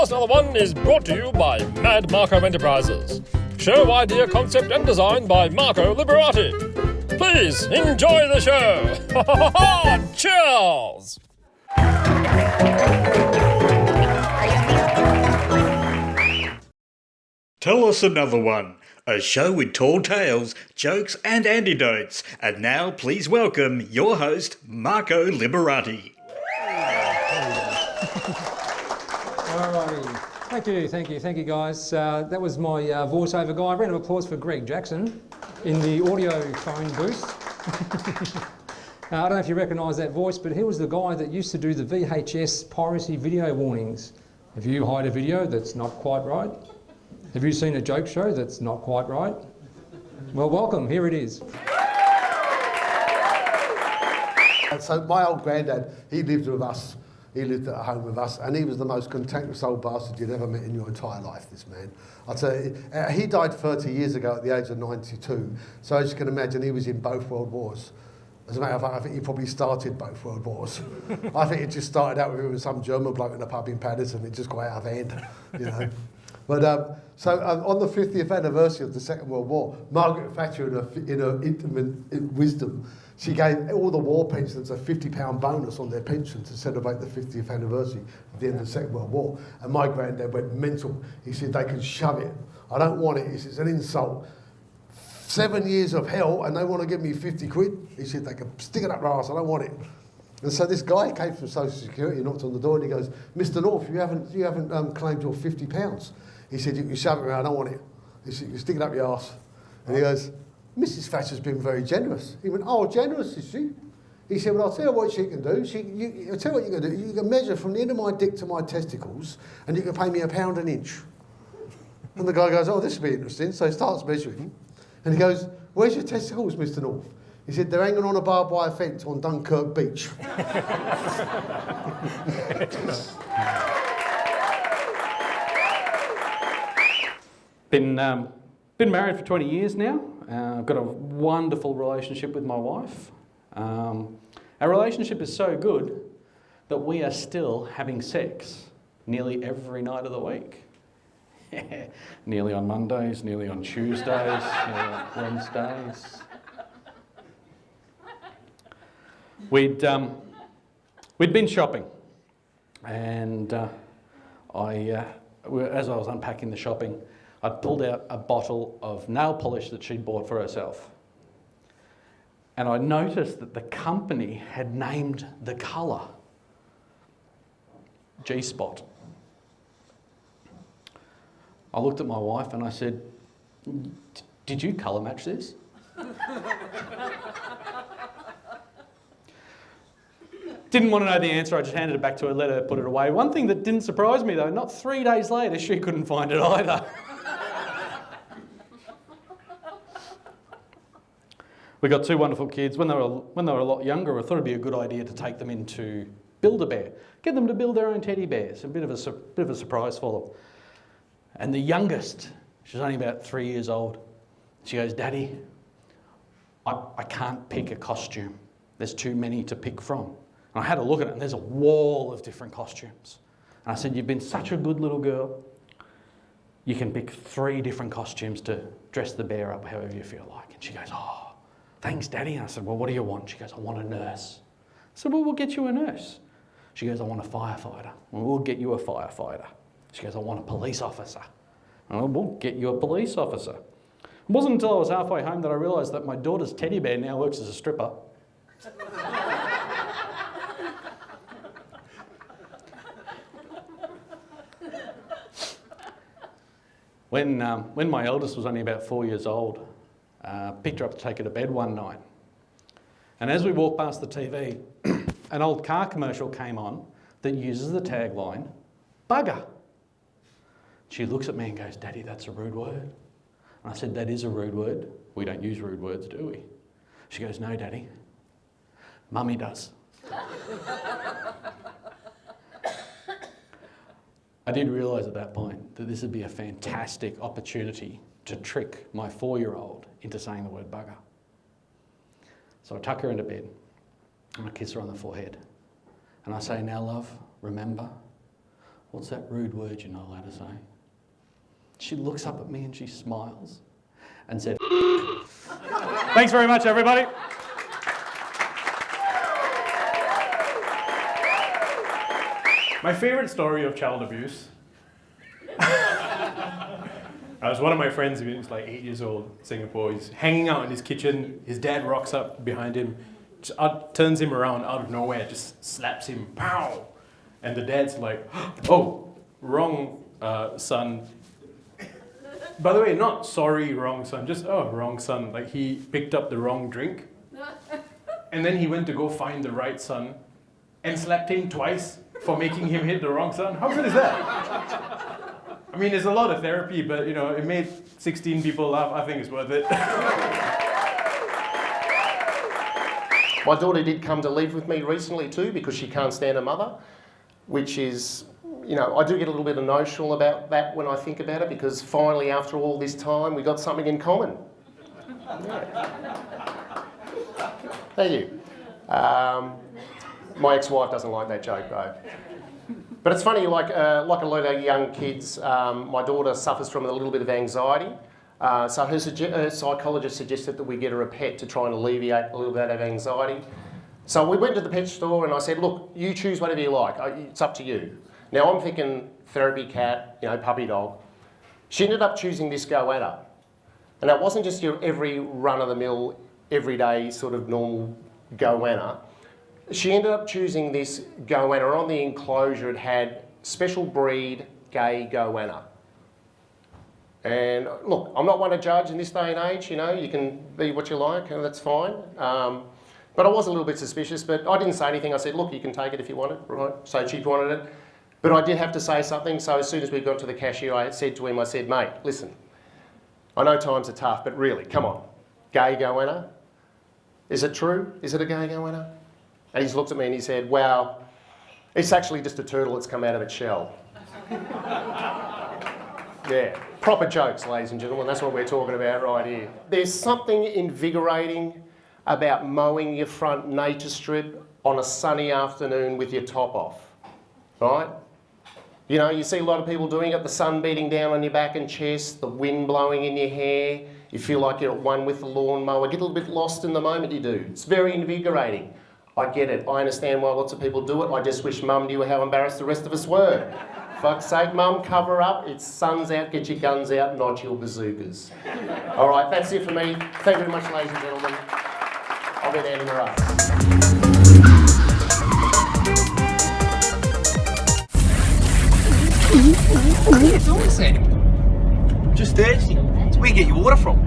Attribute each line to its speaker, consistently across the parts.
Speaker 1: Last Another One is brought to you by Mad Marco Enterprises. Show idea, concept and design by Marco Liberati. Please enjoy the show. Cheers!
Speaker 2: Tell Us Another One, a show with tall tales, jokes and antidotes. And now please welcome your host, Marco Liberati.
Speaker 3: Alrighty, thank you guys. That was my voiceover guy. Round of applause for Greg Jackson in the audio phone booth. I don't know if you recognise that voice, but he was the guy that used to do the VHS piracy video warnings. Have you hired a video that's not quite right? Have you seen a joke show that's not quite right? Well, welcome, here it is.
Speaker 4: So my old granddad, he lived with us. He lived at home with us, and he was the most cantankerous old bastard you'd ever met in your entire life, this man. I'll tell you, he died 30 years ago at the age of 92, so as you can imagine, he was in both world wars. As a matter of fact, I think he probably started both world wars. I think it just started out with him with some German bloke in a pub in Paddington. It just got out of hand, you know. But on the 50th anniversary of the Second World War, Margaret Thatcher, in her intimate wisdom, she gave all the war pensioners a £50 bonus on their pension to celebrate the 50th anniversary of the end of the Second World War. And my granddad went mental. He said, they can shove it. I don't want it. He said, it's an insult. 7 years of hell and they want to give me 50 quid. He said, they can stick it up their arse. I don't want it. And so this guy came from Social Security, knocked on the door and he goes, Mr. North, you haven't claimed your £50. He said, you can shove it around, I don't want it. He said, you can stick it up your arse. And he goes, Mrs. Thatcher's been very generous. He went, oh, generous is she? He said, well, I'll tell you what she can do. I'll tell you what you can do. You can measure from the end of my dick to my testicles and you can pay me £1 an inch. And the guy goes, oh, this will be interesting. So he starts measuring and he goes, where's your testicles, Mr. North? He said, they're hanging on a barbed wire fence on Dunkirk Beach.
Speaker 5: Been married for 20 years now. I've got a wonderful relationship with my wife. Our relationship is so good that we are still having sex nearly every night of the week. Nearly on Mondays, nearly on Tuesdays, nearly on Wednesdays. We'd been shopping, and as I was unpacking the shopping, I pulled out a bottle of nail polish that she'd bought for herself. And I noticed that the company had named the colour G-Spot. I looked at my wife and I said, did you colour match this? Didn't want to know the answer, I just handed it back to her, let her put it away. One thing that didn't surprise me though, not 3 days later, she couldn't find it either. We got two wonderful kids. When they were a lot younger, I thought it'd be a good idea to take them into Build-A-Bear. Get them to build their own teddy bears. A bit of a surprise for them. And the youngest, she's only about 3 years old, she goes, Daddy, I can't pick a costume. There's too many to pick from. And I had a look at it and there's a wall of different costumes. And I said, you've been such a good little girl. You can pick 3 different costumes to dress the bear up however you feel like. And she goes, oh, thanks, Daddy. And I said, well, what do you want? She goes, I want a nurse. I said, well, we'll get you a nurse. She goes, I want a firefighter. Well, we'll get you a firefighter. She goes, I want a police officer. Well, we'll get you a police officer. It wasn't until I was halfway home that I realised that my daughter's teddy bear now works as a stripper. When my eldest was only about 4 years old, picked her up to take her to bed one night. And as we walked past the TV, an old car commercial came on that uses the tagline, bugger. She looks at me and goes, Daddy, that's a rude word. And I said, that is a rude word. We don't use rude words, do we? She goes, no, Daddy. Mummy does. I did realise at that point that this would be a fantastic opportunity to trick my 4-year-old into saying the word bugger. So I tuck her into bed and I kiss her on the forehead. And I say, now love, remember, "What's that rude word you're not allowed to say?" She looks up at me and she smiles and said, "Thanks very much, everybody."
Speaker 6: My favourite story of child abuse. I was one of my friends, he was like 8 years old, Singapore. He's hanging out in his kitchen. His dad rocks up behind him, just turns him around out of nowhere, just slaps him, pow! And the dad's like, "Oh, wrong son." By the way, not sorry, wrong son, just, oh, wrong son. Like he picked up the wrong drink. And then he went to go find the right son and slapped him twice for making him hit the wrong son. How good is that? I mean, there's a lot of therapy, but you know, it made 16 people laugh. I think it's worth it.
Speaker 7: My daughter did come to live with me recently too because she can't stand her mother, which is, you know, I do get a little bit emotional about that when I think about it because finally, after all this time, we got something in common. Yeah. Thank you. My ex-wife doesn't like that joke though. But it's funny, like a lot of young kids, my daughter suffers from a little bit of anxiety. So her psychologist suggested that we get her a pet to try and alleviate a little bit of anxiety. So we went to the pet store and I said, "Look, you choose whatever you like. It's up to you." Now I'm thinking therapy cat, you know, puppy dog. She ended up choosing this goanna. And it wasn't just your every run-of-the-mill, everyday sort of normal goanna. She ended up choosing this goanna. On the enclosure it had special breed gay goanna. And look, I'm not one to judge in this day and age, you know, you can be what you like and that's fine. But I was a little bit suspicious, but I didn't say anything. I said, "Look, you can take it if you want it," right? So she wanted it. But I did have to say something, so as soon as we got to the cashier, I said to him, I said, "Mate, listen, I know times are tough, but really, come on, gay goanna? Is it true? Is it a gay goanna?" And he's looked at me and he said, "Well, it's actually just a turtle that's come out of its shell." Yeah, proper jokes, ladies and gentlemen, that's what we're talking about right here. There's something invigorating about mowing your front nature strip on a sunny afternoon with your top off, right? You know, you see a lot of people doing it, the sun beating down on your back and chest, the wind blowing in your hair, you feel like you're at one with the lawnmower, get a little bit lost in the moment you do. It's very invigorating. I get it, I understand why lots of people do it, I just wish Mum knew how embarrassed the rest of us were. Fuck's sake, Mum, cover up, it's sun's out, get your guns out, not your bazookas. All right, that's it for me. Thank you very much, ladies and gentlemen. I'll be there in the race.
Speaker 8: What are you doing, Sam? Just thirsty. It's where you get your water from.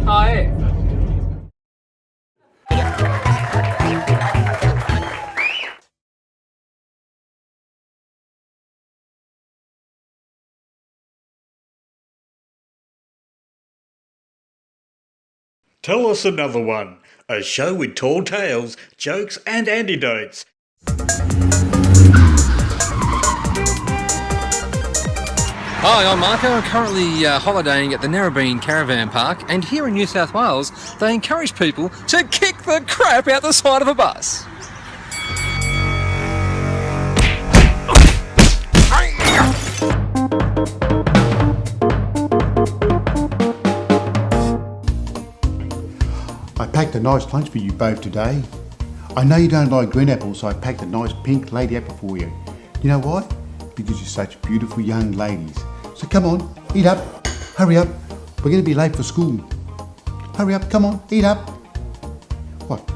Speaker 3: Oh, yeah.
Speaker 2: Tell us another one. A show with tall tales, jokes and antidotes.
Speaker 9: Hi, I'm Marco. I'm currently holidaying at the Narrabeen Caravan Park, and here in New South Wales, they encourage people to kick the crap out the side of a bus.
Speaker 10: I packed a nice lunch for you both today. I know you don't like green apples, so I packed a nice pink lady apple for you. You know why? Because you're such beautiful young ladies. So come on, eat up, hurry up. We're going to be late for school. Hurry up, come on, eat up. What,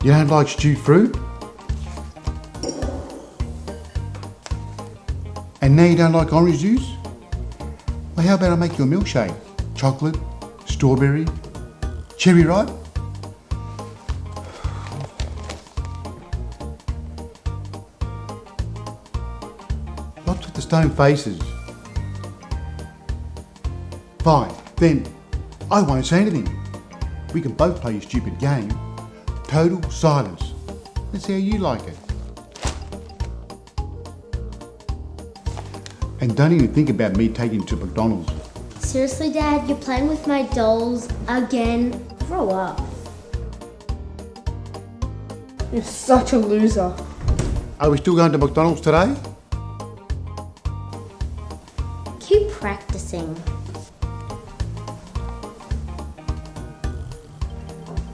Speaker 10: you don't like stewed fruit? And now you don't like orange juice? Well, how about I make you a milkshake? Chocolate, strawberry, cherry ripe? What's with the stone faces? Fine, then I won't say anything. We can both play a stupid game. Total silence. Let's see how you like it. And don't even think about me taking you to McDonald's.
Speaker 11: Seriously, Dad, you're playing with my dolls again? Grow up.
Speaker 12: You're such a loser.
Speaker 10: Are we still going to McDonald's today?
Speaker 11: Keep practicing.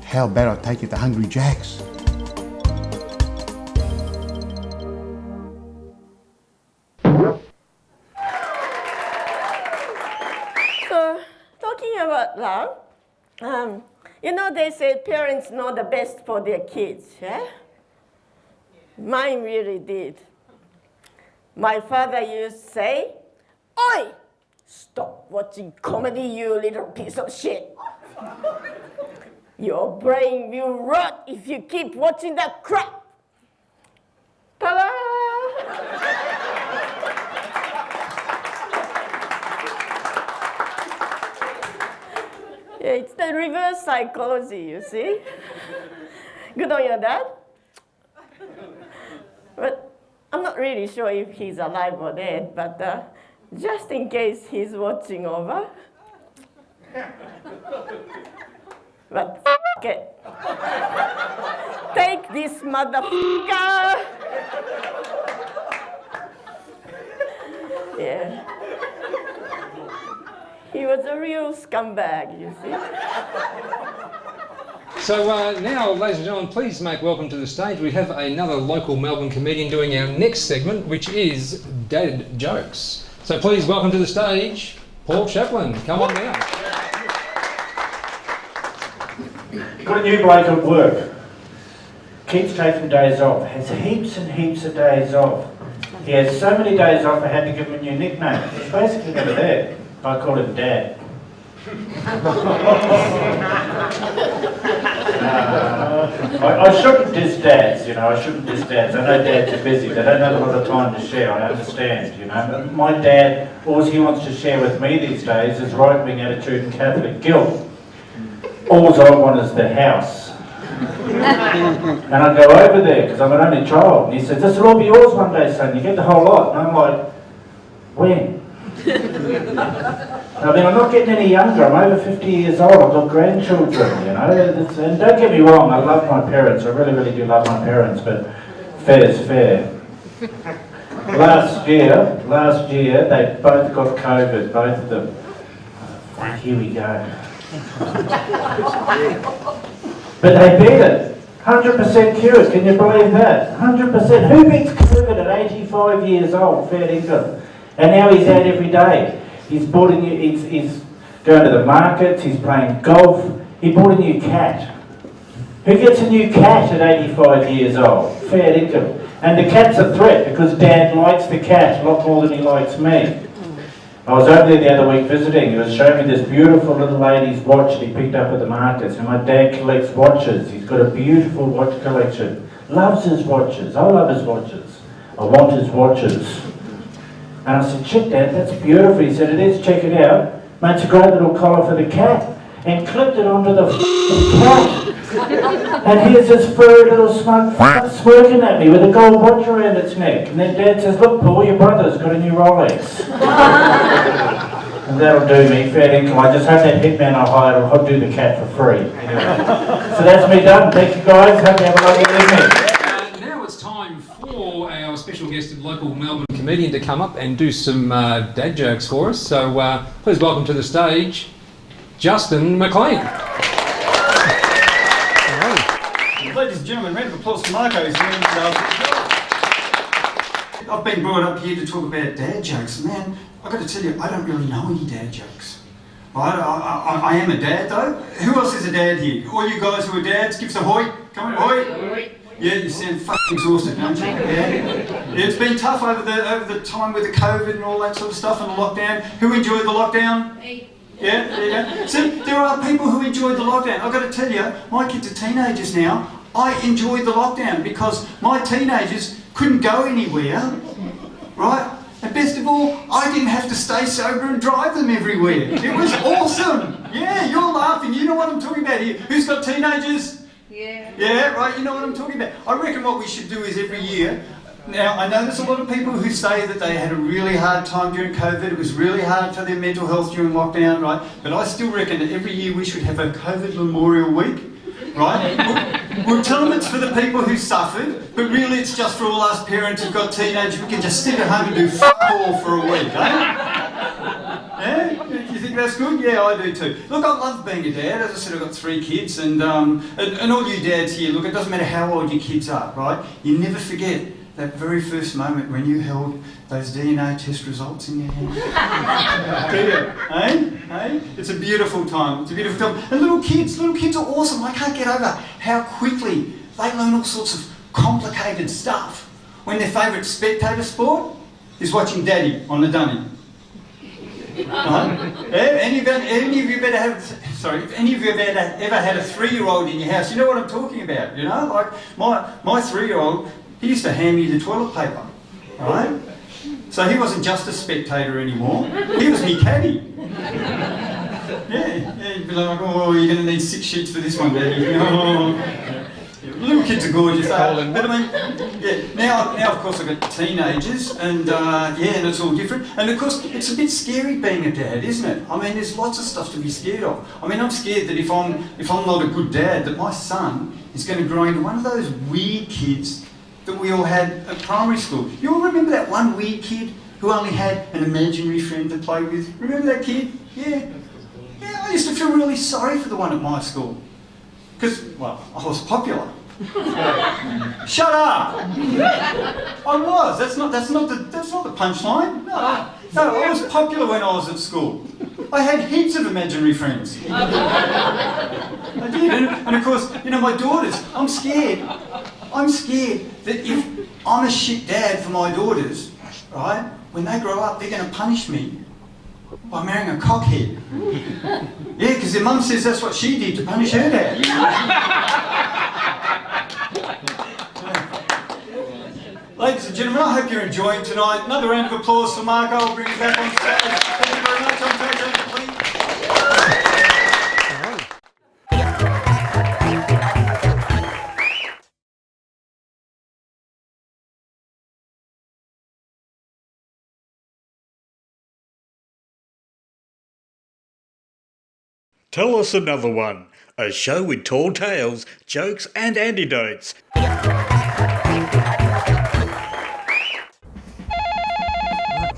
Speaker 10: How about I take you to Hungry Jack's?
Speaker 12: So, talking about love, you know, they say parents know the best for their kids, yeah? Mine really did. My father used to say, "Oi! Stop watching comedy, you little piece of shit. Your brain will rot if you keep watching that crap." Ta-da! Yeah, it's the reverse psychology, you see. Good on your dad. But I'm not really sure if he's alive or dead, but just in case he's watching over. But f*** it. Take this motherfucker. Yeah. He was a real scumbag, you see.
Speaker 3: So now, ladies and gentlemen, please make welcome to the stage. We have another local Melbourne comedian doing our next segment, which is Dad Jokes. So please welcome to the stage, Paul Sharplin. Come on now.
Speaker 13: Got a new bloke at work. Keeps taking days off. Has heaps and heaps of days off. He has so many days off I had to give him a new nickname. He's basically never there. I call him Dad. I shouldn't diss dads, you know, I shouldn't diss dads. I know dads are busy, they don't have a lot of time to share, I understand, you know. But my dad, all he wants to share with me these days is right-wing attitude and Catholic guilt. All I want is the house. And I go over there, because I'm an only child, and he says, "This will all be yours one day, son, you get the whole lot." And I'm like, when? I mean, I'm not getting any younger. I'm over 50 years old. I've got grandchildren, you know. And don't get me wrong, I love my parents. I really, really do love my parents, but fair's fair. Last year, they both got COVID, both of them. Here we go. But they beat it. 100% cured. Can you believe that? 100%. Who beats COVID at 85 years old? Fair income. And now he's out every day. He's going to the markets, he's playing golf. He bought a new cat. Who gets a new cat at 85 years old? Fair income. And the cat's a threat because Dad likes the cat a lot more than he likes me. I was over there the other week visiting. He was showing me this beautiful little lady's watch that he picked up at the markets. And my dad collects watches. He's got a beautiful watch collection. Loves his watches. I love his watches. I want his watches. And I said, "Check that, that's beautiful." He said, "It is, check it out." Mate, it's a great little collar for the cat. And clipped it onto the cat. And here's this furry little smug smirking at me with a gold watch around its neck. And then Dad says, "Look, Paul, your brother's got a new Rolex." And that'll do me, fair income. I just hope that hitman I hired will do the cat for free. Anyway. So that's me done. Thank you guys. Hope you have a lovely evening.
Speaker 3: Now it's time for our special guest local Melbourne comedian to come up and do some dad jokes for us. So please welcome to the stage, Justin Mclean.
Speaker 14: Ladies and gentlemen, round of applause for Marco. I've been brought up here to talk about dad jokes. Man, I've got to tell you, I don't really know any dad jokes. I am a dad though. Who else is a dad here? All you guys who are dads, give us a hoy. Come on, hoy. Yeah, you sound fucking exhausted, don't you? Yeah, it's been tough over the time with the COVID and all that sort of stuff and the lockdown. Who enjoyed the lockdown? Me. Yeah, there you go. See, there are people who enjoyed the lockdown. I've got to tell you, my kids are teenagers now. I enjoyed the lockdown because my teenagers couldn't go anywhere, right? And best of all, I didn't have to stay sober and drive them everywhere. It was awesome. Yeah, you're laughing. You know what I'm talking about here. Who's got teenagers? Yeah. Yeah, right, you know what I'm talking about. I reckon what we should do is every year. Now, I know there's a lot of people who say that they had a really hard time during COVID. It was really hard for their mental health during lockdown, right? But I still reckon that every year we should have a COVID Memorial Week, right? We'll tell them it's for the people who suffered, but really it's just for all us parents who've got teenagers who can just sit at home and do fuck all for a week, Yeah? You think that's good? Yeah, I do too. Look, I love being a dad. As I said, I've got 3 kids, and all you dads here, look, it doesn't matter how old your kids are, right? You never forget that very first moment when you held those DNA test results in your hand. Do you? Eh? It's a beautiful time. It's a beautiful time. And little kids are awesome. I can't get over how quickly they learn all sorts of complicated stuff when their favourite spectator sport is watching Daddy on the dunny. Any of you ever had a 3-year-old in your house, you know what I'm talking about, you know? Like my 3-year-old, he used to hand me the toilet paper, right? So he wasn't just a spectator anymore, he was me caddy. Yeah, he'd be like, oh, you're going to need 6 sheets for this one, Daddy. Oh. Little kids are gorgeous, but I mean, yeah, now of course I've got teenagers, and and it's all different. And of course, it's a bit scary being a dad, isn't it? I mean, there's lots of stuff to be scared of. I mean, I'm scared that if I'm not a good dad, that my son is going to grow into one of those weird kids that we all had at primary school. You all remember that one weird kid who only had an imaginary friend to play with? Remember that kid? Yeah, I used to feel really sorry for the one at my school. Because, well, I was popular. Shut up! I was. That's not the punchline. No, I was popular when I was at school. I had heaps of imaginary friends. I did, and of course, you know, my daughters. I'm scared that if I'm a shit dad for my daughters, right? When they grow up, they're going to punish me by marrying a cockhead. Yeah, because their mum says that's what she did to punish her dad. Ladies and gentlemen, I hope you're enjoying tonight. Another round of applause for Marco. I'll bring you back on stage. Thank you very much. I'm JJ Mclean.
Speaker 2: Tell us another one. A show with tall tales, jokes and antidotes.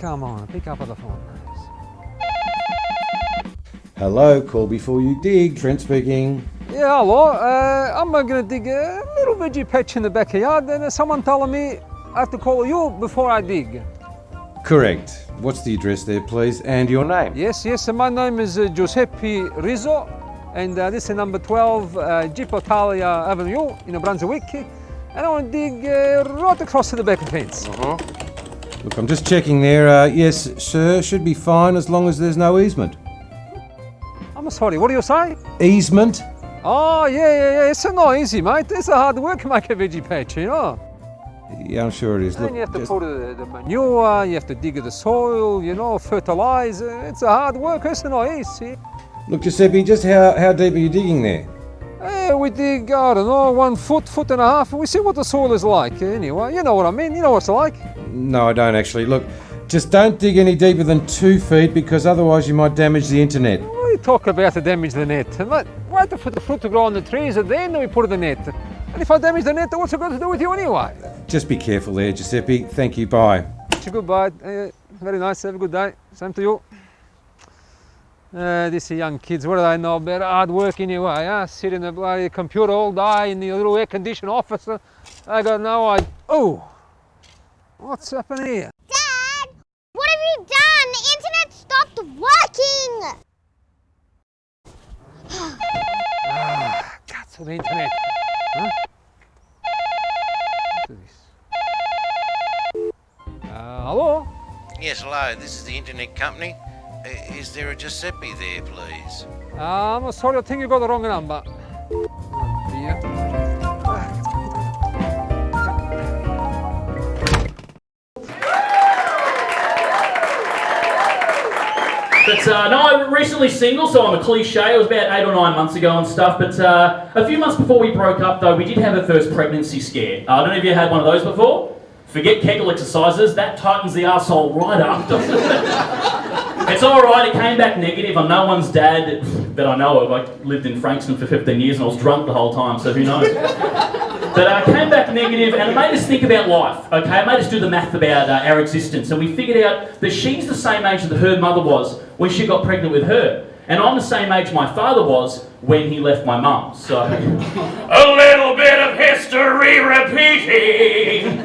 Speaker 3: Come on, pick up the phone.
Speaker 15: Hello, call before you dig. Trent speaking.
Speaker 3: Yeah, hello. I'm going to dig a little veggie patch in the backyard, and someone telling me I have to call you before I dig.
Speaker 15: Correct. What's the address there, please, and your name?
Speaker 3: Yes. My name is Giuseppe Rizzo, and this is number 12 Gipotalia Avenue in Brunswick, and I want to dig right across to the back of the fence.
Speaker 15: Look, I'm just checking there. Yes, sir, should be fine as long as there's no easement.
Speaker 3: I'm sorry, what do you say?
Speaker 15: Easement?
Speaker 3: Oh, yeah, it's not easy, mate. It's a hard work to make a veggie patch, you know.
Speaker 15: Yeah, I'm sure it is. Look,
Speaker 3: and you have to put the manure, you have to dig the soil, you know, fertilise. It's a hard work, it's not easy.
Speaker 15: Look, Giuseppe, just how deep are you digging there?
Speaker 3: We dig, I don't know, 1 foot, 1.5 feet. We see what the soil is like anyway. You know what I mean, you know what it's like.
Speaker 15: No, I don't actually. Look, just don't dig any deeper than 2 feet because otherwise you might damage the internet.
Speaker 3: We talk about to damage the net. Wait for the fruit to grow on the trees and then we put the net. And if I damage the net, what's it got to do with you anyway?
Speaker 15: Just be careful there, Giuseppe. Thank you, bye.
Speaker 3: Goodbye. Very nice, have a good day. Same to you. These young kids, what do they know about hard work anyway, huh? Sit in the bloody computer all day in the little air-conditioned office. I got no idea. Oh! What's happening here?
Speaker 16: Dad! What have you done? The internet stopped working!
Speaker 3: Guts of the internet. Huh? What's this? Hello?
Speaker 17: Yes, hello, this is the internet company. Is there a Giuseppe there, please?
Speaker 3: I'm sorry, I think you got the wrong number.
Speaker 18: But no, I'm recently single, so I'm a cliche. It was about 8 or 9 months ago and stuff. But a few months before we broke up, though, we did have a first pregnancy scare. I don't know if you had one of those before. Forget Kegel exercises, that tightens the arsehole right up. It's alright, it came back negative. I'm no one's dad. that I know of. I lived in Frankston for 15 years and I was drunk the whole time, so who knows. But I came back negative and it made us think about life, okay? It made us do the math about our existence. And we figured out that she's the same age that her mother was when she got pregnant with her. And I'm the same age my father was when he left my mum. So, a little bit of history repeating.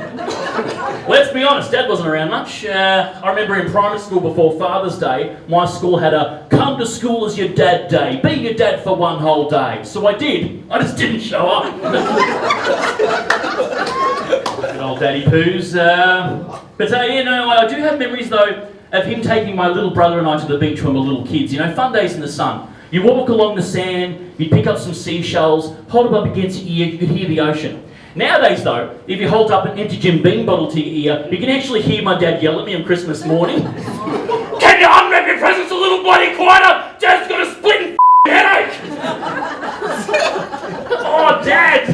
Speaker 18: Let's be honest, Dad wasn't around much. I remember in primary school before Father's Day, my school had a come to school as your dad day. Be your dad for one whole day. So I did. I just didn't show up. Good old daddy poos. But you know, I do have memories though of him taking my little brother and I to the beach when we were little kids. You know, fun days in the sun. You walk along the sand, you pick up some seashells, hold them up against your ear, you could hear the ocean. Nowadays though, if you hold up an empty Jim Beam bottle to your ear, you can actually hear my dad yell at me on Christmas morning. Can you unwrap your presents a little bloody quieter? Dad's got a splitting headache! Oh, Dad!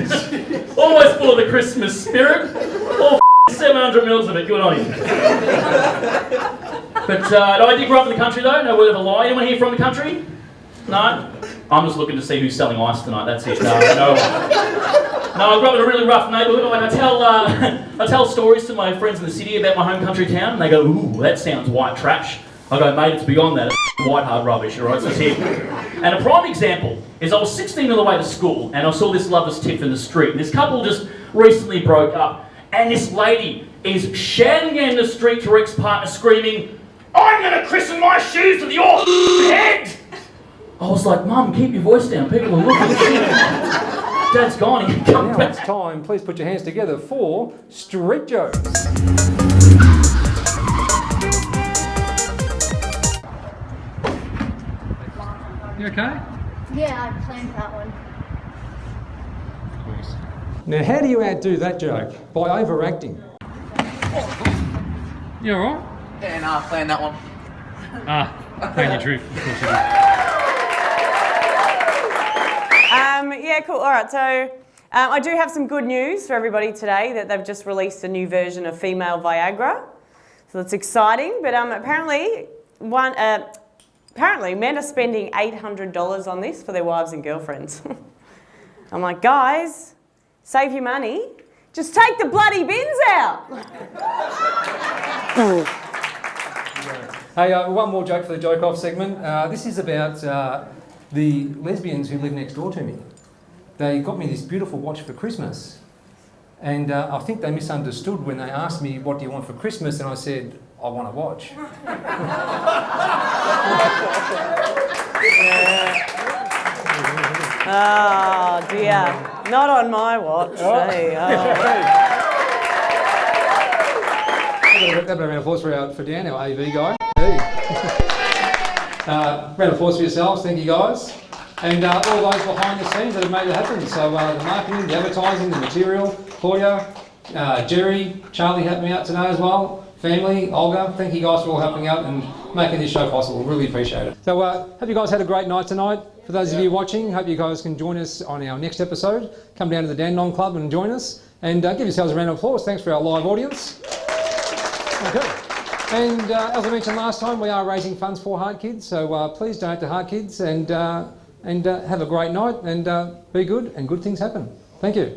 Speaker 18: Always full of the Christmas spirit. All 700 mils of it, good on you. But no, I did grow up in the country though, no word of a lie. Anyone here from the country? No? I'm just looking to see who's selling ice tonight, that's it. No, I grew up in a really rough neighbourhood. Like I tell stories to my friends in the city about my home country town, and they go, ooh, that sounds white trash. I go, mate, it's beyond that. It's white hard rubbish, alright, so it's here. And a prime example is I was 16 on the way to school, and I saw this lovers tiff in the street. And this couple just recently broke up, and this lady is shouting in the street to her ex-partner, screaming, I'm going to christen my shoes with your head! I was like, Mum, keep your voice down. People are looking. Dad's gone. He can come
Speaker 3: Now
Speaker 18: back.
Speaker 3: it's time. Please put your hands together for Street Jokes. You okay?
Speaker 16: Yeah, I planned that one.
Speaker 3: Now, how do you outdo that joke? By overacting. You alright?
Speaker 8: Yeah, no, I planned that one.
Speaker 3: Tell you the truth. Of course you do.
Speaker 19: Yeah, cool. All right, so I do have some good news for everybody today that they've just released a new version of female Viagra. So that's exciting, but apparently men are spending $800 on this for their wives and girlfriends. I'm like, guys, save your money. Just take the bloody bins out.
Speaker 3: Hey, one more joke for the joke off segment. This is about the lesbians who live next door to me. They got me this beautiful watch for Christmas. And I think they misunderstood when they asked me, what do you want for Christmas? And I said, I want a watch.
Speaker 19: Oh dear, not on my watch.
Speaker 3: Oh.
Speaker 19: Hey,
Speaker 3: Round of applause for Dan, our AV guy. Hey. Round of applause for yourselves, thank you guys. And all those behind the scenes that have made it happen. So the marketing, the advertising, the material, Claudia, Jerry, Charlie helped me out today as well. Family, Olga, thank you guys for all helping out and making this show possible. Really appreciate it. So hope you guys had a great night tonight. For those of you watching, hope you guys can join us on our next episode. Come down to the Dandenong Club and join us. And give yourselves a round of applause. Thanks for our live audience. Okay. And as I mentioned last time, we are raising funds for Heart Kids. So please donate to Heart Kids and have a great night and be good and good things happen. Thank you.